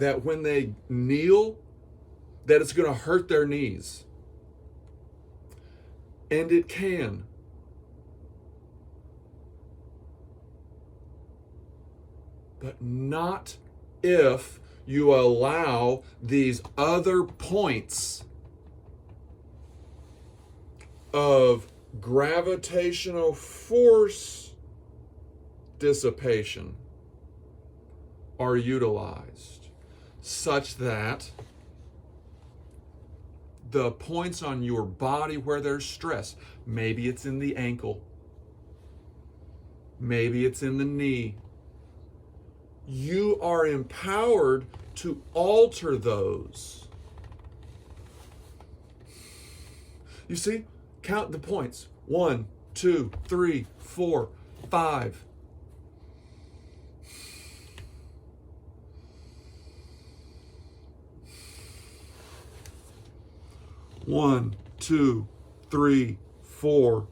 that when they kneel, that it's going to hurt their knees. And it can. But not if you allow these other points of gravitational force dissipation are utilized, such that the points on your body where there's stress, maybe it's in the ankle, maybe it's in the knee, you are empowered to alter those. You see, count the points. 1, 2, 3, 4, 5. One, two, three, 4,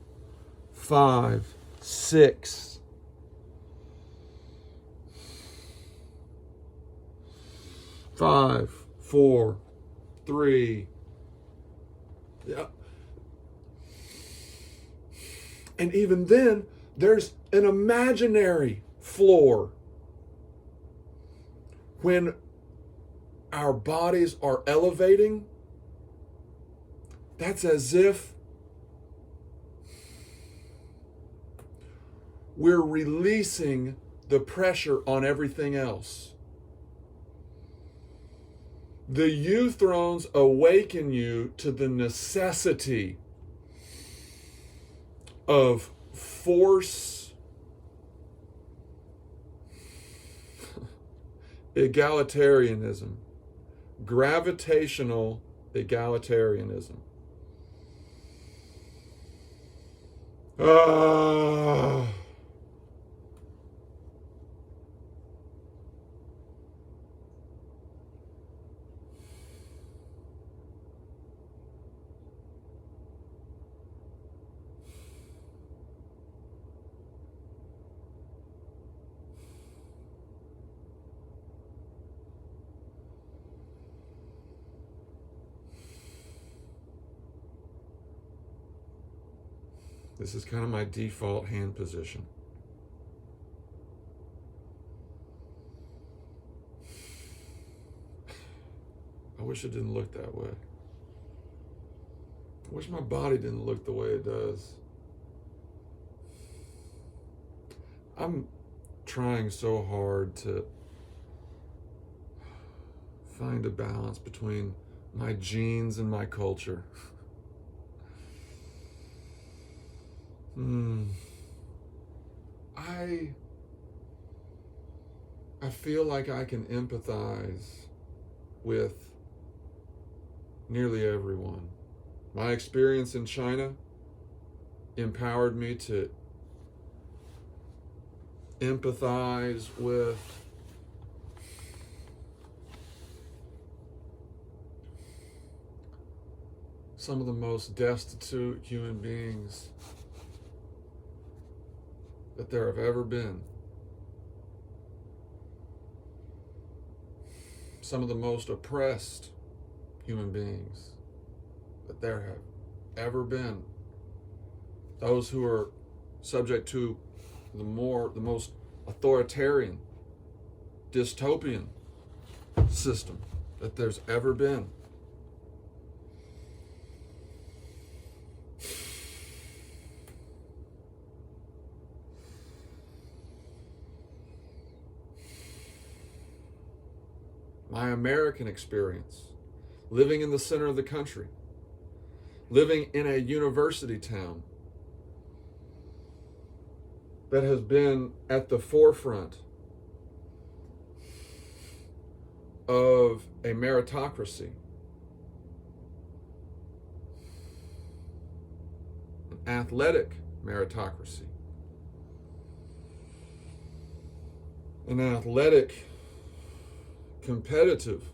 5, 6. 5, 4, 3. Yeah. And even then, there's an imaginary floor. When our bodies are elevating, that's as if we're releasing the pressure on everything else. The uThrones awaken you to the necessity of force egalitarianism, gravitational egalitarianism. This is kind of my default hand position. I wish it didn't look that way. I wish my body didn't look the way it does. I'm trying so hard to find a balance between my genes and my culture. I feel like I can empathize with nearly everyone. My experience in China empowered me to empathize with some of the most destitute human beings that there have ever been. Some of the most oppressed human beings that there have ever been. Those who are subject to the most authoritarian, dystopian system that there's ever been. My American experience, living in the center of the country, living in a university town that has been at the forefront of a meritocracy, an athletic meritocracy, an athletic, competitive,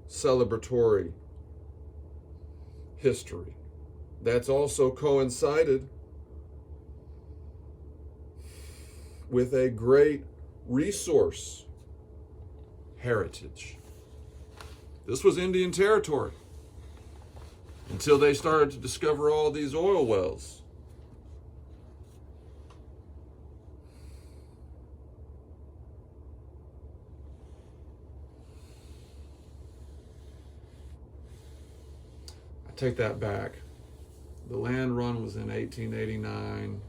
celebratory history that's also coincided with a great resource heritage. This was Indian territory until they started to discover all these oil wells. I take that back. The land run was in 1889.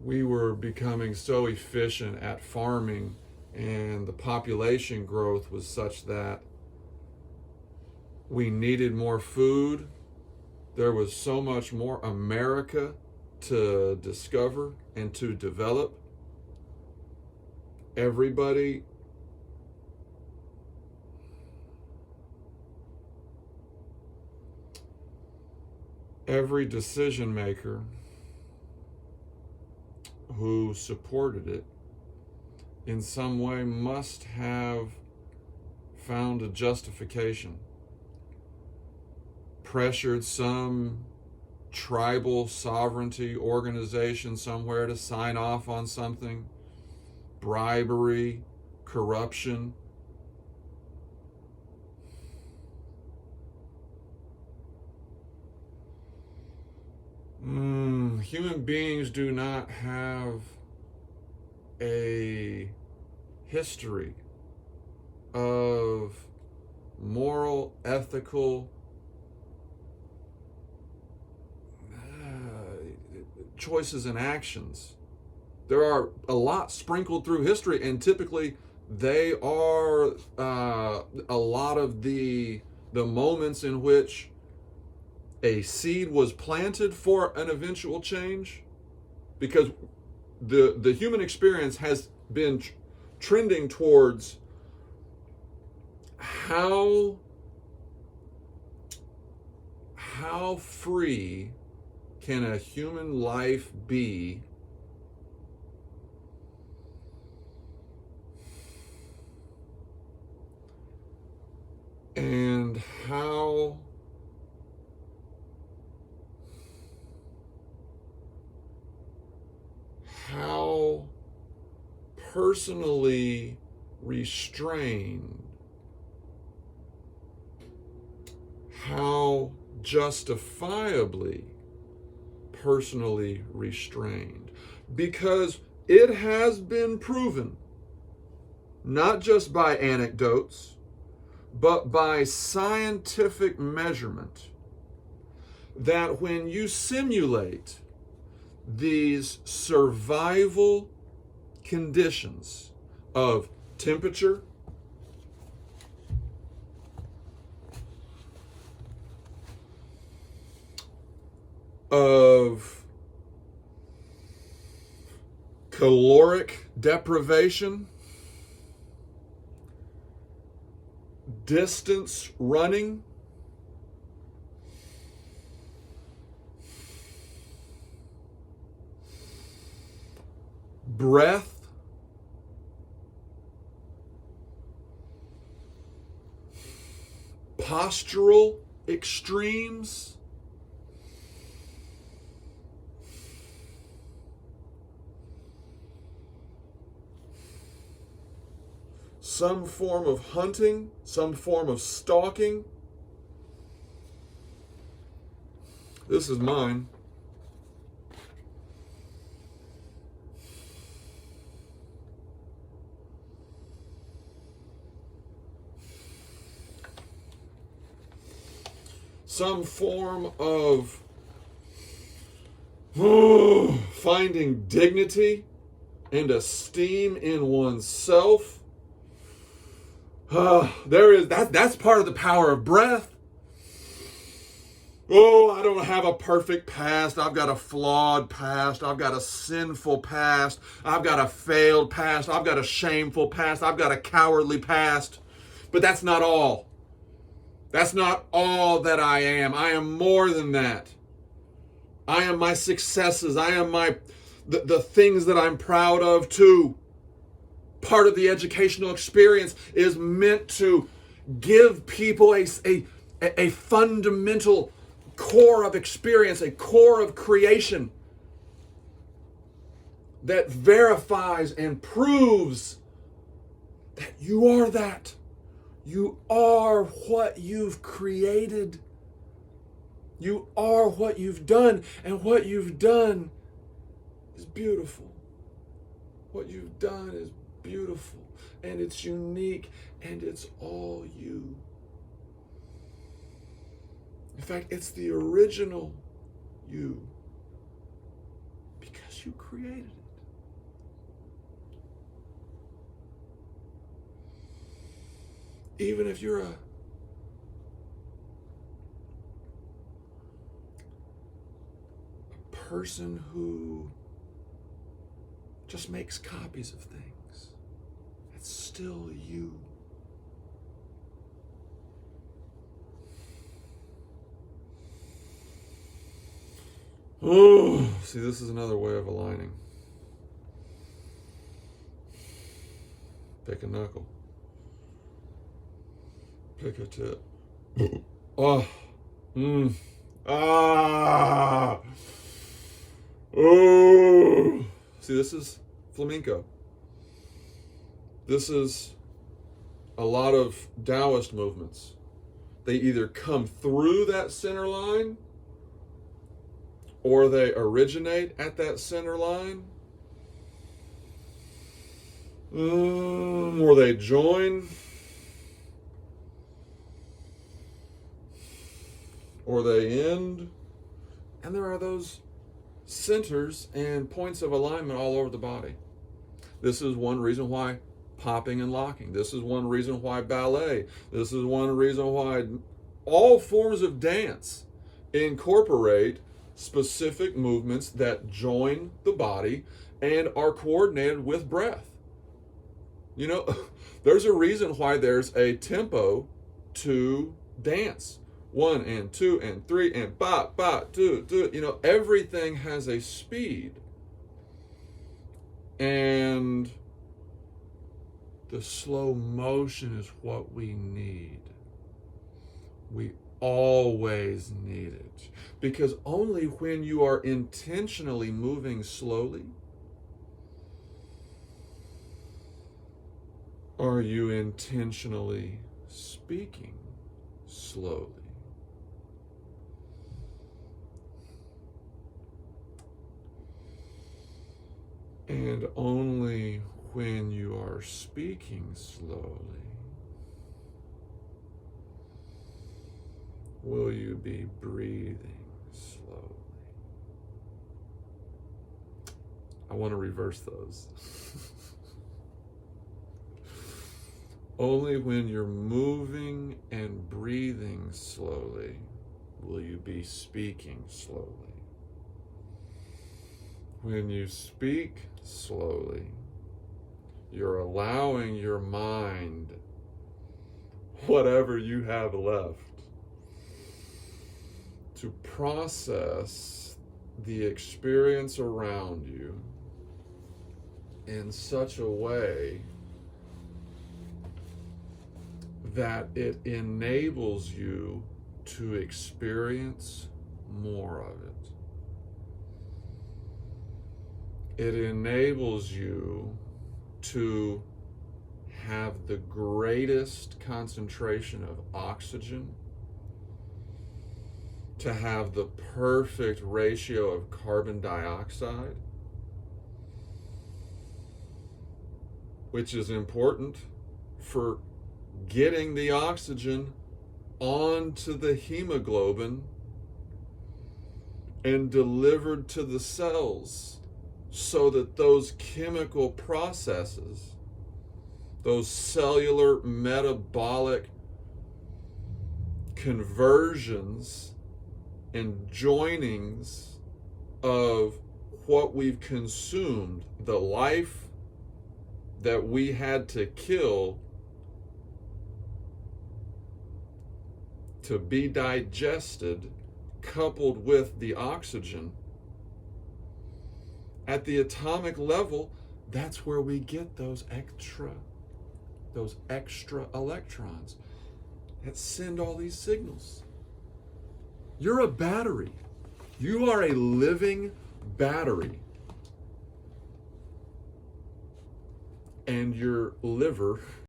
We were becoming so efficient at farming, and the population growth was such that we needed more food. There was so much more America to discover and to develop. Every decision maker who supported it in some way must have found a justification, pressured some tribal sovereignty organization somewhere to sign off on something, bribery, corruption. Human beings do not have a history of moral, ethical choices and actions. There are a lot sprinkled through history, and typically they are a lot of the moments in which a seed was planted for an eventual change, because the human experience has been trending towards how free can a human life be and how personally restrained, how justifiably personally restrained. Because it has been proven, not just by anecdotes, but by scientific measurement, that when you simulate these survival conditions of temperature, of caloric deprivation, distance running, breath, postural extremes, some form of hunting, some form of stalking. This is mine. Some form of finding dignity and esteem in oneself. That's part of the power of breath. Oh, I don't have a perfect past. I've got a flawed past. I've got a sinful past. I've got a failed past. I've got a shameful past. I've got a cowardly past. But that's not all. That's not all that I am. I am more than that. I am my successes. I am the things that I'm proud of too. Part of the educational experience is meant to give people a fundamental core of experience, a core of creation that verifies and proves that you are that. You are what you've created. You are what you've done, and what you've done is beautiful. What you've done is beautiful, and it's unique, and it's all you. In fact, it's the original you, because you created it. Even if you're a person who just makes copies of things, it's still you. Oh, see, this is another way of aligning. Pick a knuckle. Pick a tip. Oh. Ah. Oh. See, this is flamenco. This is a lot of Taoist movements. They either come through that center line, or they originate at that center line, or they join, or they end. And there are those centers and points of alignment all over the body. This is one reason why popping and locking. This is one reason why ballet. This is one reason why all forms of dance incorporate specific movements that join the body and are coordinated with breath. You know, there's a reason why there's a tempo to dance. 1 and 2 and 3 and ba, ba, 2, 2. You know, everything has a speed. And the slow motion is what we need. We always need it. Because only when you are intentionally moving slowly are you intentionally speaking slowly. And only when you are speaking slowly will you be breathing slowly. I want to reverse those. Only when you're moving and breathing slowly will you be speaking slowly. When you speak slowly, you're allowing your mind, whatever you have left, to process the experience around you in such a way that it enables you to experience more of it. It enables you to have the greatest concentration of oxygen, to have the perfect ratio of carbon dioxide, which is important for getting the oxygen onto the hemoglobin and delivered to the cells so that those chemical processes, those cellular metabolic conversions and joinings of what we've consumed, the life that we had to kill to be digested, coupled with the oxygen, at the atomic level, that's where we get those extra electrons that send all these signals. You're a battery. You are a living battery. And your liver